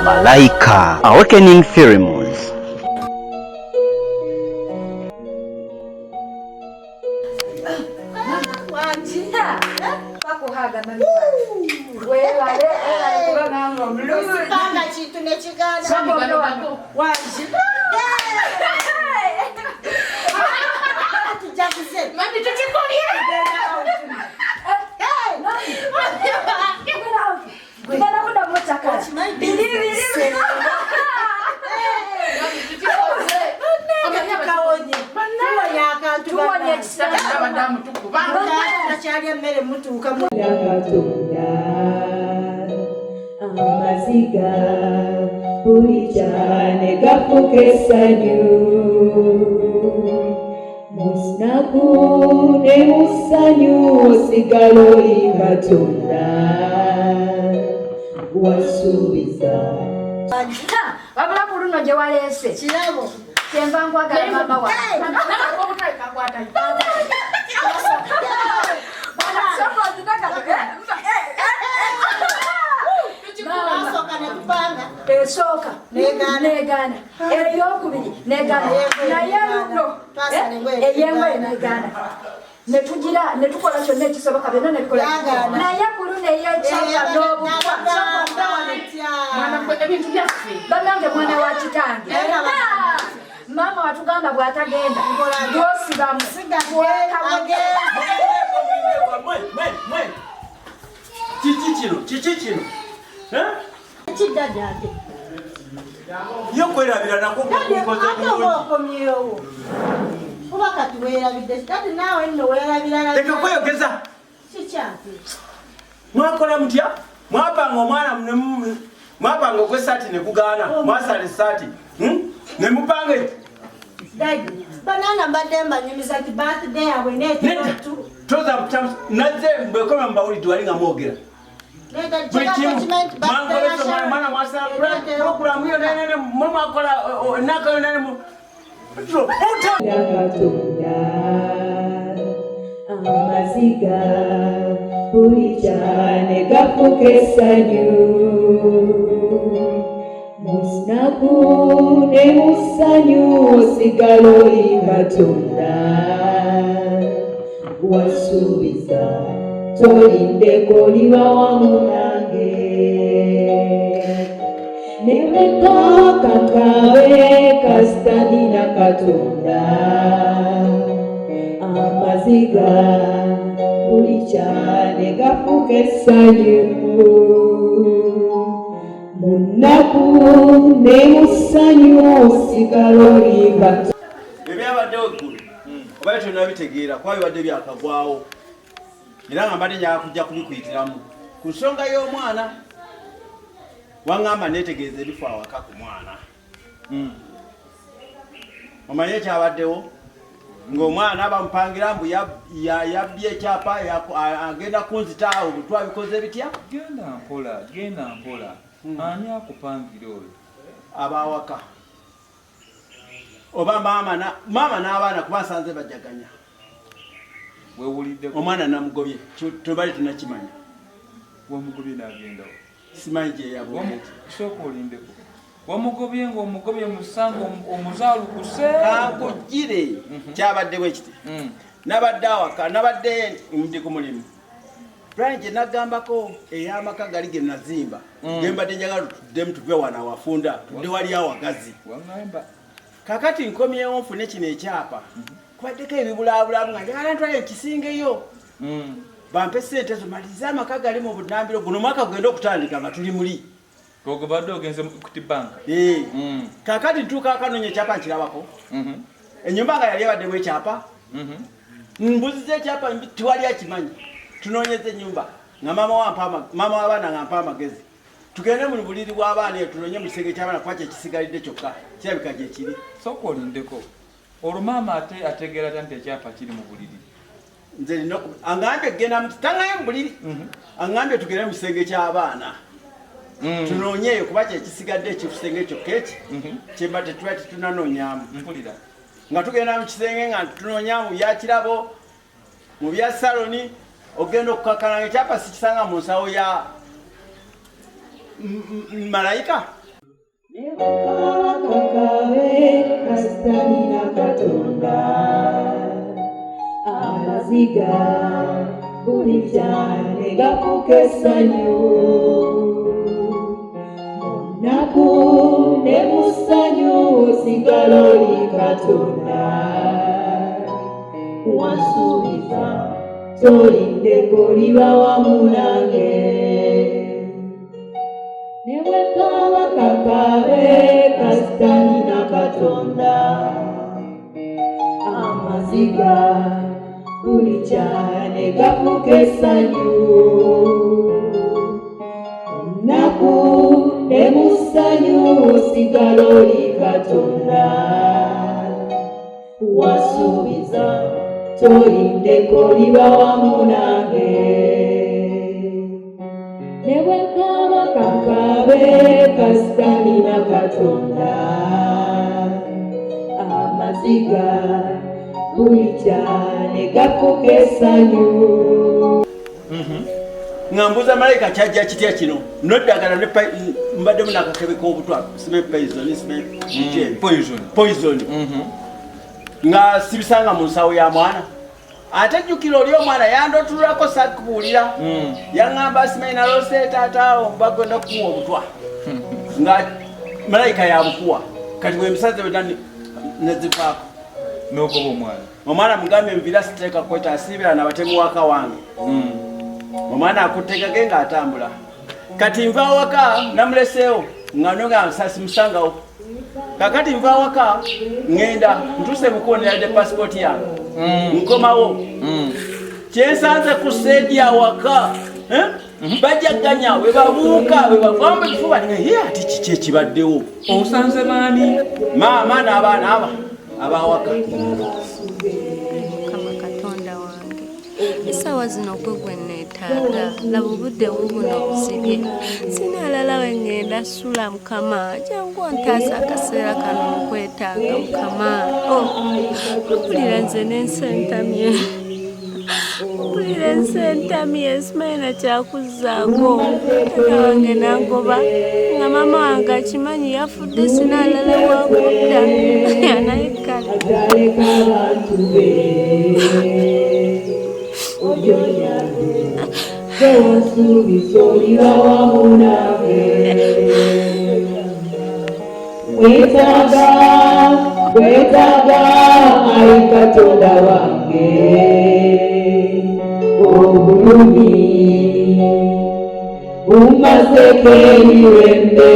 Malaika Awakening Ceremonies. Amaziga bulijane gafukesanyu musnaku ne musanyu osigalo Katonda wasubiza babula buluno gye waleese kirabo kyenva nkwagala mama wa Soka negana eyokubiri negana naye luno eyemwe negana netugira netukola kyonna ekisoboka byonna nebikola naye kuluna eyekyapa ebintu byaffe banange mwana wa kitange mama watugamba bw'atagenda gwosiba musiga kiki kino yo kwerabira nako okomyewo kuba kati weerabidde kati naawe nno weerabira leka kweyogeza kikyate mwakola mutya mwapanga omwana mwapanga okwesaati nekugaana mwasala esaati nemupanga banana mbadde mbanyumiza ti birthday yabwe neetetu toza nazze mbwekoma mubawulidde wali nga mwogera mwana mwasala programu yo nene mwakola enaka yo nene Katonda amaziga bulijane gafukesanyu musnaku ne musanyu osigalo Katonda wasubiza tolindeko liba wamu nange nemeka kakawe kastani na Katonda amaziga bulijane gafukesanyu munaku ne musanyu osigalo Katonda ebyabaddewo eggulu oba tonabitegeera kwabibadde byakagwawo era nga mbadde njagala kujja kubikuyitiramu ku nsonga y'omwana waŋŋamba neetegeeza ebifu awaka ku mwana omanye ekyabaddewo ng'omwana bamupangira mbu yabbye ekyapa agenda kunzita twabikoze bitya genda mpola ani akupangira oyo abawaka oba maama n'abaana kuba nsanze bajjaganya omwana namugobye tubali tunakimanya wamugobye n'agendawo simanyi gyeyabwe sooka olindeko wamugobye ng'omugobye musango omuzaalukuse kankugire kyabaddewo ekiti nabadde awaka nabadde ndi ku mulimu Brian gye nagambako ey'amaka gali ge nazimba gembadde njagala tuddemu tuve wano awafunda tudde wali awagazi kakati nkomyewo nfune kino ekyapa kubaddeko ebibulaabulaabu nga njagala ntwale ekisingeyo bampe ssente zomalize amaka gali mu bunambiro guno mwaka gugenda okutandika nga tuli muli ogobadde ogenze kuti banka kakati ntuuka akanoonya ekyapa nkirabako ennyumba nga yali ebaddemu ekyapa mbuziza ekyapa tiwali akimanyi tunoonyeza ennyumba nga maama w'abaana nga mpa amagezi tugende mu buliri bw'abaana eyo tunoonye mu kisenge ky'abaana kuba kyekisigalidde kyokka kirabika gye kiri sooka olindeko olwo maama ategeera ta nti ekyapa kiri mu buliri nze lino angambye genda tangaye mu buliri angambye tugende mu kisenge ky'abaana tunoonye eyo kuba kyekisigadde ekisenge kyokka eki kyembadde tuba tetunanoonyaamu mpulira nga tugenda mu kisenge nga tunoonya mu byakirabo mu bya saloni ogenda okukakana ekyapa sikisanga mu nsawo ya Malaika Kakawe kastani na katonda amaziga buli cyane gafuka essanyu munaku ne musanyu osigala oli katonda wansuubiza tolindeko liba wamu nange ne bwe kaba kakabe kasitani na katonda amaziga buli cyane gafuka essanyu omunaku ne musanyu osigala oli katonda wasuubiza tolindeko liba wamu nange ne bwe kaba kakabe kasitani na katonda amaziga buli cyane gafuka essanyu. Ngambuza Malaika kyajja kitya kino noddagala ne mbadde mu nakakebe k'obutwa sibe poison nga sibisanga mu nsawo ya mwana ate jjukira oli omwana yandotulako sakubuulira yaŋŋamba simanyi nalose taataawo mbagenda kukuwa obutwa nga Malaika yabukuwa kati bwemusaze wena nezivaako n'ogoba omwana mugambe envira siteeka kweta asiibira nabatemu waka wange omwana akutegage ng'atambula kati nva waka namuleseewo nga nonga simusangawo kakati nva waka ŋŋenda ntuse mukuwoneradde pasipoti yange nkomawo kyensanze ku seedi awaka bajaganya we babuuka we bavamba ekifuba ye ati kiki ekibaddewo osanze baani maama n'abaana abawaka Mukama Katonda wange essaawa zino gwe gwe neetaaga laba obudde bubuno busibye sinaalala we ŋŋenda sula Mukama jangu ontaasa akaseera kano nkwetaaga Mukama mpulira nze n'ensentamye mpulira ensentamye simanyi na kyakuzzaako taata wange nangoba nga maama wange akimanyi yafudde sinaalala wakudda anayekkala ataleka abantu be ojonyange tewansuubiza oliba wamu nange wetaaga ayi katonda wange obulumi bumazeko emirembe